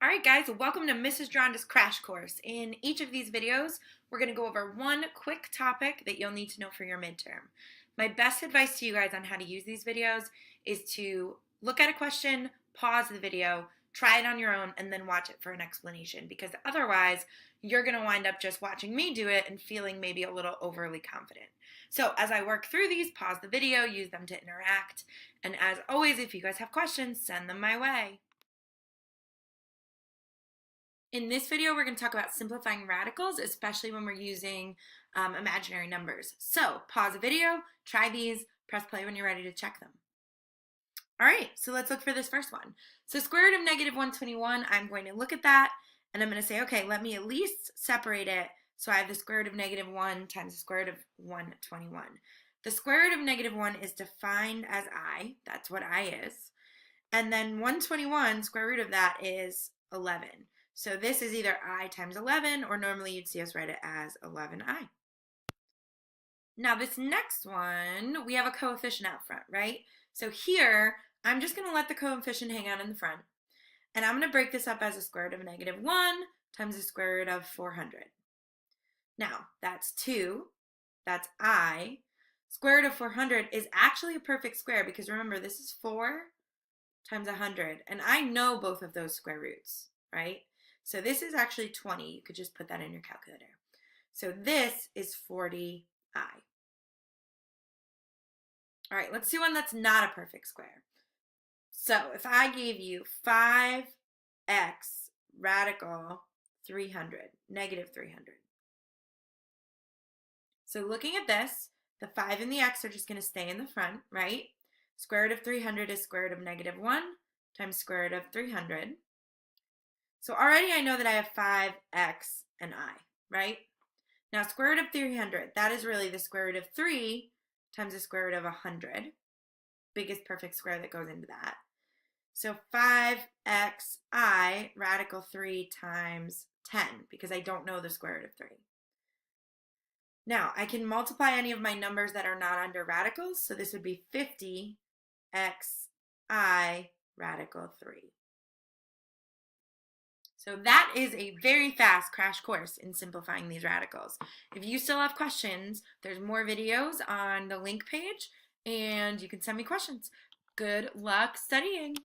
Alright guys, welcome to Mrs. Dronda's Crash Course. In each of these videos, we're going to go over one quick topic that you'll need to know for your midterm. My best advice to you guys on how to use these videos is to look at a question, pause the video, try it on your own, and then watch it for an explanation, because otherwise you're going to wind up just watching me do it and feeling maybe a little overly confident. So as I work through these, pause the video, use them to interact, and as always, if you guys have questions, send them my way. In this video, we're going to talk about simplifying radicals, especially when we're using imaginary numbers. So pause the video, try these, press play when you're ready to check them. All right, so let's look for this first one. So square root of negative 121, I'm going to look at that, and I'm going to say, okay, let me at least separate it. So I have the square root of negative 1 times the square root of 121. The square root of negative 1 is defined as I. That's what I is. And then 121, square root of that is 11. So this is either I times 11, or normally you'd see us write it as 11I. Now this next one, we have a coefficient out front, right? So here, I'm just going to let the coefficient hang out in the front. And I'm going to break this up as a square root of negative 1 times the square root of 400. Now, that's 2. That's I. Square root of 400 is actually a perfect square because remember, this is 4 times 100. And I know both of those square roots, right? So this is actually 20. You could just put that in your calculator. So this is 40i. All right, let's do one that's not a perfect square. So if I gave you 5x radical 300, negative 300. So looking at this, the 5 and the x are just going to stay in the front, right? Square root of 300 is square root of negative 1 times square root of 300. So already I know that I have 5x and I, right? Now square root of 300, that is really the square root of 3 times the square root of 100. Biggest perfect square that goes into that. So 5xi radical 3 times 10, because I don't know the square root of 3. Now I can multiply any of my numbers that are not under radicals, so this would be 50xi radical 3. So that is a very fast crash course in simplifying these radicals. If you still have questions, there's more videos on the link page, and you can send me questions. Good luck studying.